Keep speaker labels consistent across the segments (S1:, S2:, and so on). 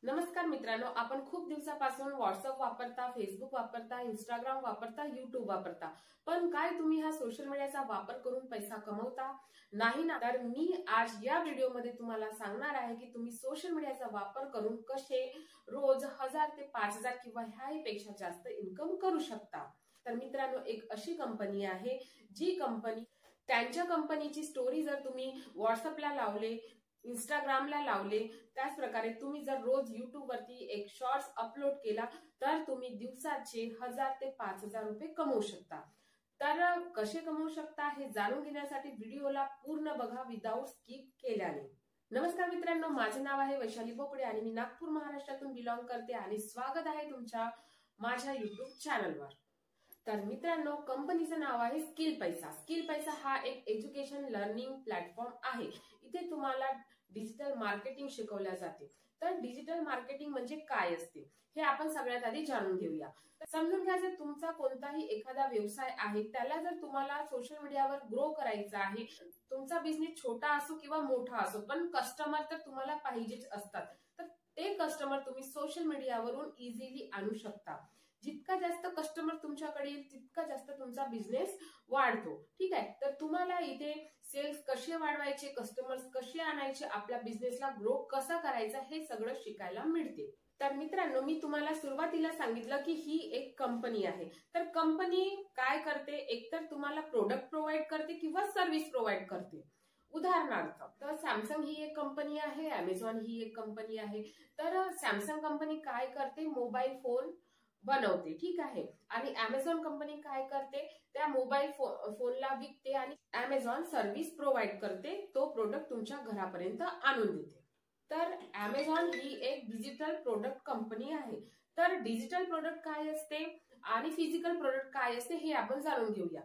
S1: नमस्कार मित्रांनो, आपण खूप दिवसापासून व्हॉट्सअप वापरता, फेसबुक वापरता, इंस्टाग्राम वापरता, युट्यूब वापरता, पण काय तुम्ही हा सोशल मीडियाचा वापर करून पैसा कमवता? नाही ना? तर मी आज या व्हिडिओमध्ये तुम्हाला सांगणार आहे की तुम्ही सोशल मीडियाचा वापर करून कसे रोज 1000 ते 5000 किंवा ह्यापेक्षा जास्त इन्कम करू शकता। तर मित्रांनो, एक अशी कंपनी आहे जी कंपनी त्यांच्या कंपनीची स्टोरी जर तुम्ही व्हॉट्सअपला लावले, इंस्टाग्रामला लावले, त्याच प्रकारे तुम्ही जर रोज युट्यूब वरती एक शॉर्ट्स अपलोड केला तर तुम्ही दिवसाचे 1000 ते 5000 रुपये कमवू शकता। तर कसे कमवू शकता हे जाणून घेण्यासाठी व्हिडिओला पूर्ण बघा विदाउट स्किप केल्याने। नमस्कार मित्रांनो, माझे नाव आहे वैशाली बोकडे आणि मी नागपूर महाराष्ट्रातून बिलॉंग करते आणि स्वागत आहे तुमच्या माझ्या युट्यूब चॅनलवर। तर मित्रांनो, कंपनीचं नाव आहे स्किल पैसा। स्किल पैसा हा एक एज्युकेशन लर्निंग प्लॅटफॉर्म आहे। इथे तुम्हाला डिजिटल मार्केटिंग शिकवल्या जाते। तर डिजिटल मार्केटिंग म्हणजे काय असते हे आपण सगळ्यात आधी जाणून घेऊया। समजून घ्या, जर तुमचा कोणताही एखादा व्यवसाय आहे त्याला जर तुम्हाला सोशल मीडियावर ग्रो करायचा आहे, तुमचा बिझनेस छोटा असो किंवा मोठा असो, पण कस्टमर तर तुम्हाला पाहिजेच असतात, तर ते कस्टमर तुम्ही सोशल मीडियावरून इझिली आणू शकता। जितका जास्त कस्टमर तुमच्याकडे येईल तितका जास्त तुमचा बिझनेस वाढतो। ठीक आहे, तर तुम्हाला इथे सेल्स कसे वाढवायचे, कस्टमर्स कसे आणायचे, आपल्या बिझनेसला ग्रो कसा करायचा हे सगळं शिकायला मिळते। तर मित्रांनो, मी तुम्हाला सुरुवातीला सांगितलं की ही एक कंपनी आहे। तर कंपनी काय करते, एकतर तुम्हाला प्रोडक्ट प्रोव्हाइड करते किंवा सर्व्हिस प्रोव्हाइड करते। उदाहरणार्थ, तर सॅमसंग ही एक कंपनी आहे, अमेझॉन ही एक कंपनी आहे। तर सॅमसंग कंपनी काय करते, मोबाईल फोन बनवते, ठीक आहे, आणि अमेझॉन कंपनी काय करते, त्या मोबाईल फोनला विकते आणि अमेझॉन सर्व्हिस प्रोव्हाइड करते, तो प्रोडक्ट तुमच्या घरापर्यंत आणून देते। तर अमेझॉन ही एक डिजिटल प्रोडक्ट कंपनी आहे। तर डिजिटल प्रोडक्ट काय असते आणि फिजिकल प्रोडक्ट काय असते हे आपण जाणून घेऊया।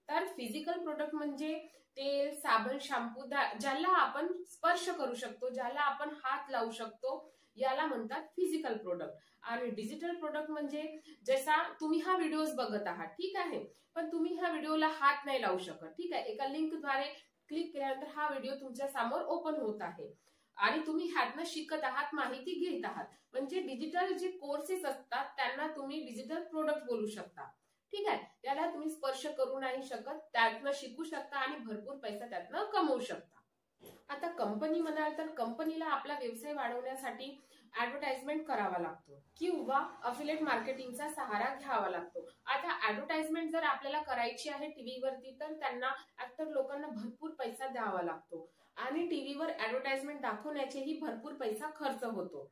S1: तर फिजिकल प्रोडक्ट म्हणजे तेल, साबण, शॅम्पू, ज्याला आपण स्पर्श करू शकतो, ज्याला आपण हात लावू शकतो, याला म्हणतात फिजिकल प्रोडक्ट। आणि डिजिटल प्रोडक्ट म्हणजे जसा तुम्ही हा व्हिडिओज बघत आहात, ठीक आहे, पण तुम्ही ह्या व्हिडिओला हात नाही लावू शकत, ठीक आहे, एका लिंकद्वारे क्लिक केल्यानंतर हा व्हिडिओ तुमच्या समोर ओपन होत आहे आणि तुम्ही ह्यातनं शिकत आहात, माहिती घेत आहात, म्हणजे डिजिटल जे कोर्सेस असतात त्यांना तुम्ही डिजिटल प्रोडक्ट बोलू शकता। ठीक आहे, त्याला तुम्ही स्पर्श करू नाही शकत, त्यातनं शिकू शकता आणि भरपूर पैसा त्यातनं कमवू शकता। आता कंपनी म्हणाल तर कंपनीला आपला व्यवसाय वाढवण्यासाठी ऍडव्हर्टाइजमेंट करावा लागतो किंवा अफिलिएट मार्केटिंगचा सहारा घ्यावा लागतो। आता ऍडव्हर्टाइजमेंट जर आपल्याला करायची आहे टीव्हीवरती, तर त्यांना ऍक्टर लोकांना भरपूर पैसा द्यावा लागतो आणि टीव्हीवर ऍडव्हर्टाइजमेंट दाखवण्याचेही भरपूर पैसा खर्च होतो।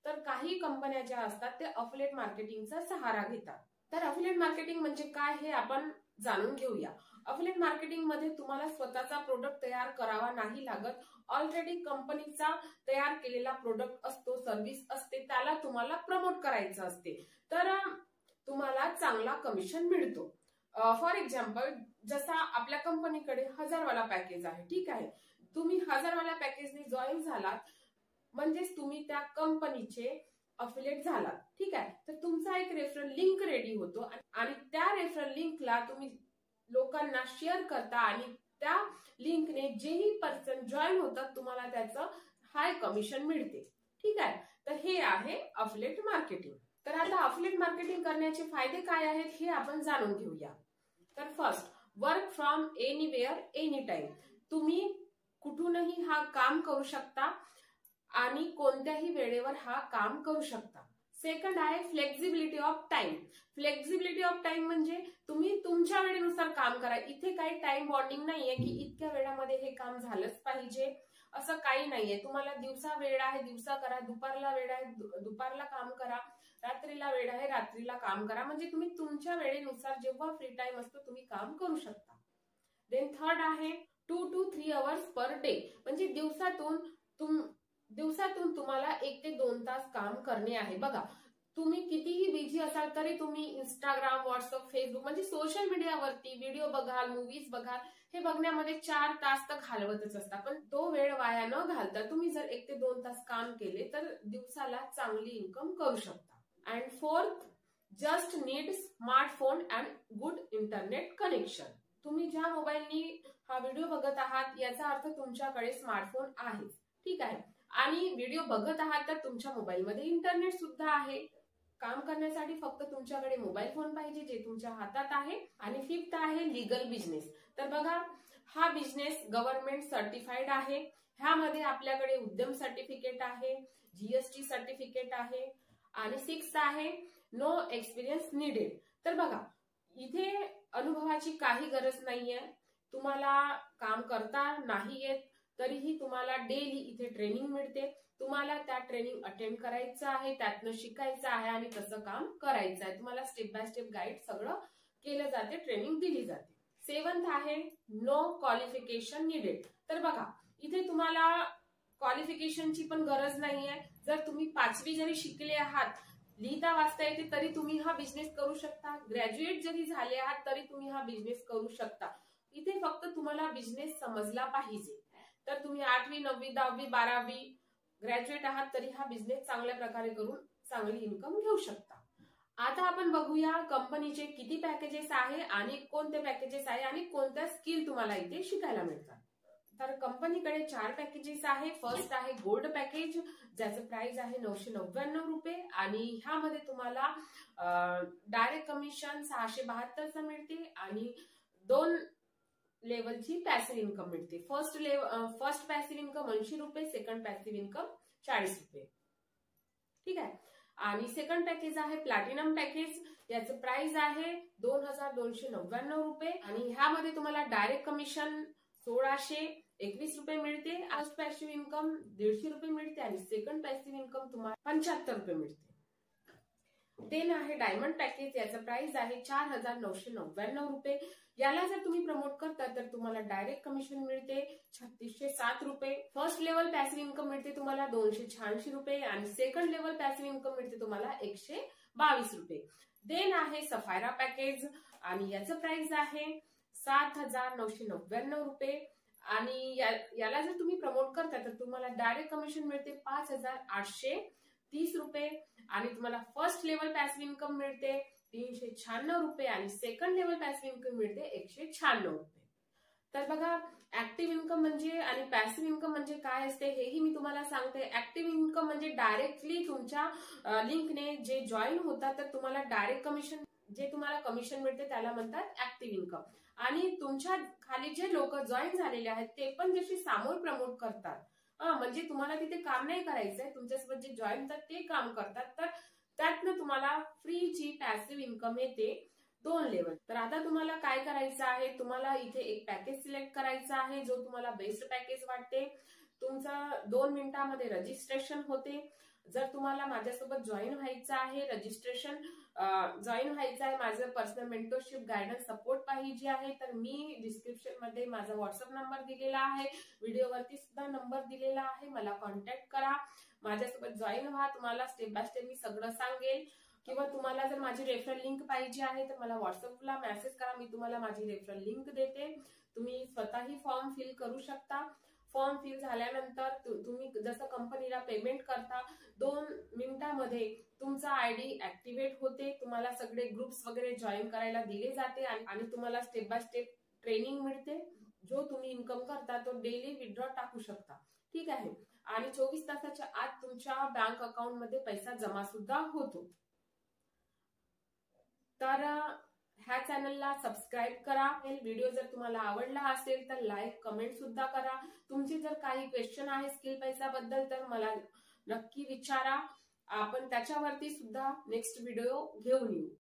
S1: तर काही कंपन्या ज्या असतात ते अफिलिएट मार्केटिंगचा सहारा घेतात। तर अफिलिएट मार्केटिंग म्हणजे काय हे आपण जाणून घेऊया। अफिलिएट मार्केटिंग मध्ये तुम्हाला स्वतःचा प्रोडक्ट तयार करावा नाही लागत, ऑलरेडी कंपनीचा तयार केलेला प्रोडक्ट असतो, सर्व्हिस असते, त्याला तुम्हाला प्रमोट करायचं असते, तर तुम्हाला चांगला कमिशन मिळतो। फॉर एक्झाम्पल, जसा आपल्या कंपनीकडे 1000 वाला पॅकेज आहे, ठीक आहे, तुम्ही 1000 वाला पॅकेजने जॉईन झालात म्हणजेच तुम्ही त्या कंपनीचे अफिलिएट झालात, ठीक आहे, तर तुमचा एक रेफरल लिंक रेडी होतो आणि त्या रेफरल लिंकला तुम्ही लोकांना शेअर करता आणि त्या लिंकने जेही पर्सन जॉईन होतात तुम्हाला त्याचं हाय कमिशन मिळते। ठीक आहे, तर हे आहे अफिलिएट मार्केटिंग। तर आता अफिलिएट मार्केटिंग करण्याचे फायदे काय आहेत हे आपण जाणून घेऊया। तर first, work from anywhere any time, तुम्ही कुठूनही हा काम करू शकता आणि कोणत्याही वेळेवर हा काम करू शकता। सेकंड आहे flexibility of time. Flexibility of time म्हणजे तुम्ही तुमच्या वेळेनुसार काम करा, इथे काही टाइम बॉन्डिंग नाहीये की इतक्या वेळामध्ये हे काम झालंच पाहिजे, असं काही नाहीये। तुम्हाला दिवसा वेळ आहे दिवसा करा, दुपारला वेळ आहे दुपारला काम करा, रात्रीला वेळ आहे रात्रीला काम करा, म्हणजे तुम्ही तुमच्या वेळेनुसार जेव्हा फ्री टाइम असतो तुम्ही काम करू शकता। देन थर्ड आहे 2 to 3 hours पर डे, म्हणजे दिवसातून तुम्हाला 1 ते 2 तास काम करणे आहे। बघा, तुम्ही कितीही बिझी असाल तरी तुम्ही इंस्टाग्राम, व्हॉट्सअप, फेसबुक म्हणजे सोशल मीडियावरती व्हिडिओ बघाल, मूवीज बघाल, हे बघण्यामध्ये 4 तास तर घालवतच असता, पण तो वेळ वाया न घालता तुम्ही जर 1 ते 2 तास काम केले तर दिवसाला चांगली इन्कम करू शकता। And fourth, just need smartphone and good internet connection. तुम्ही ज्या मोबाईलनी हा व्हिडिओ बघत आहात याचा अर्थ तुमच्याकडे स्मार्टफोन आहे, ठीक आहे, आणि व्हिडिओ बघत आहात तर तुमच्या मोबाईलमध्ये इंटरनेट सुद्धा आहे. काम करण्यासाठी फक्त तुमच्याकडे मोबाईल फोन पाहिजे जे तुमच्या हातात आहे. आणि फिफ्थ आहे लीगल बिझनेस. तर बघा, हा बिझनेस गव्हर्नमेंट सर्टिफाईड आहे. ह्यामध्ये आपल्याकडे उद्यम सर्टिफिकेट आहे, जीएसटी सर्टिफिकेट आहे. आणि सिक्स्थ आहे नो एक्सपिरियन्स नीडेड. तर बघा, इथे अनुभवाची काही गरज नाहीये. तुम्हाला काम करता नाही येत तरीही तुम्हाला डेली इथे ट्रेनिंग मिळते. तुम्हाला त्या ट्रेनिंग अटेंड करायचं आहे, त्यातनं शिकायचं आहे आणि तसं काम करायचं आहे. तुम्हाला स्टेप बाय स्टेप गाईड सगळं केलं जाते, ट्रेनिंग दिली जाते. सेवंथ आहे नो क्वालिफिकेशन निडेड. तर बघा, इथे तुम्हाला क्वालिफिकेशनची पण गरज नाहीये. जर तुम्ही 5वी जरी शिकले आहात, लिहिता वाचता येते तरी तुम्ही हा बिझनेस करू शकता. ग्रॅज्युएट जरी झाले आहात तरी तुम्ही हा बिझनेस करू शकता. इथे फक्त तुम्हाला बिझनेस समजला पाहिजे. तर तुम्ही 8वी 9वी 10वी 12वी ग्रॅज्युएट आहात तरी हा बिझनेस चांगल्या प्रकारे करून चांगली इन्कम घेऊ शकता. आता आपण बघूया कंपनीचे किती पॅकेजेस आहे आणि कोणते पॅकेजेस आहे आणि कोणत्या स्किल तुम्हाला इथे शिकायला मिळतात. तर कंपनीकडे 4 पॅकेजेस आहे. फर्स्ट आहे गोल्ड पॅकेज, ज्याचं प्राइस आहे 999 रुपये आणि ह्यामध्ये तुम्हाला डायरेक्ट कमिशन 672 मिळते आणि 2 लेवलची पॅसिव्ह इन्कम मिळते. फर्स्ट पॅसिव्ह इन्कम 80 रुपये, सेकंड पॅसिव्ह इन्कम 40 रुपये. ठीक आहे. आणि सेकंड पॅकेज आहे प्लॅटिनम पॅकेज, याचं प्राइस आहे 2299 रुपये आणि ह्यामध्ये तुम्हाला डायरेक्ट कमिशन 1621 रुपये मिळते. फर्स्ट पॅसिव्ह इन्कम 150 रुपये मिळते आणि सेकंड पॅसिव्ह इन्कम तुम्हाला 75 रुपये मिळते. देन आहे डायमंड पॅकेज, याचं प्राइस आहे 4999 रुपये. याला जर तुम्ही प्रमोट करता तर तुम्हाला डायरेक्ट कमिशन मिळते 3607 रुपये. फर्स्ट लेवल पॅसिव्ह इन्कम मिळते तुम्हाला 286 रुपये आणि सेकंड लेवल पॅसिव्ह इन्कम मिळते तुम्हाला 122 रुपये. देन आहे सफायरा पॅकेज आणि याचं प्राइस आहे 7999 रुपये आणि याला जर तुम्ही प्रमोट करता तर तुम्हाला डायरेक्ट कमिशन मिळते 5830 रुपये आणि तुम्हाला फर्स्ट लेवल पॅसिव्ह इन्कम मिळते 396 रुपये आणि सेकंड लेवल पॅसिव्ह इन्कम मिळते 196 रुपये. तर बघा, ऍक्टिव्ह इन्कम म्हणजे आणि पॅसिव्ह इन्कम म्हणजे काय असते हेही मी तुम्हाला सांगते. ऍक्टिव्ह इन्कम म्हणजे डायरेक्टली तुमच्या लिंकने जे जॉईन होतात तर तुम्हाला डायरेक्ट कमिशन, जे तुम्हाला कमिशन मिळते त्याला म्हणतात ऍक्टिव्ह इन्कम. आणि तुमच्या खाली जे लोक जॉईन झालेले आहेत ते पण जशी समोर प्रमोट करतात, म्हणजे तुम्हाला तिथे काम नाही करायचंय, तुमच्यासोबत जे जॉईन होतात ते काम करतात, तर त्यातनं तुम्हाला फ्रीची पॅसिव्ह इन्कम येते 2 लेवल. तर आता तुम्हाला काय करायचं आहे, तुम्हाला इथे एक पॅकेज सिलेक्ट करायचा आहे जो तुम्हाला बेस्ट पॅकेज वाटते. तुमचं 2 मिनिटांमध्ये रजिस्ट्रेशन होते. जर तुम्हाला माझ्यासोबत जॉईन व्हायचं आहे, जॉईन व्हायचं आहे, माझं पर्सनल मेंटरशिप गायडन्स सपोर्ट पाहिजे आहे, तर मी डिस्क्रिप्शन मध्ये माझा व्हॉट्सअप नंबर दिलेला आहे, व्हिडिओवरती सुद्धा नंबर दिलेला आहे, मला कॉन्टॅक्ट करा, माझ्यासोबत जॉईन व्हा. तुम्हाला स्टेप बाय स्टेप मी सगळं सांगेल. किंवा तुम्हाला जर माझी रेफरल लिंक पाहिजे आहे तर मला व्हॉट्सअपला मेसेज करा, मी तुम्हाला माझी रेफरल लिंक देते. तुम्ही स्वतःही फॉर्म फिल करू शकता. फॉर्म फिल झाल्यानंतर तुम्ही जसं कंपनीला पेमेंट करता 2 मिनिटांमध्ये तुमचा आयडी ऍक्टिव्हेट होते. तुम्हाला सगळे ग्रुप्स वगैरे जॉईन करायला दिले जाते आणि तुम्हाला स्टेप बाय स्टेप ट्रेनिंग मिळते. जो तुम्ही इन्कम करता तो डेली विथड्रॉ टाकू शकता. ठीक आहे. आणि 24 तासाच्या आत तुमच्या बँक अकाउंट मध्ये पैसा जमा सुद्धा होतो. तर ह्या चॅनलला सबस्क्राईब करा. व्हिडिओ जर तुम्हाला आवडला असेल तर लाईक कमेंट सुद्धा करा. तुमचे जर काही क्वेश्चन आहे स्किल पैसाबद्दल तर मला नक्की विचारा. आपण त्याच्यावरती सुद्धा नेक्स्ट व्हिडिओ घेऊन येऊ.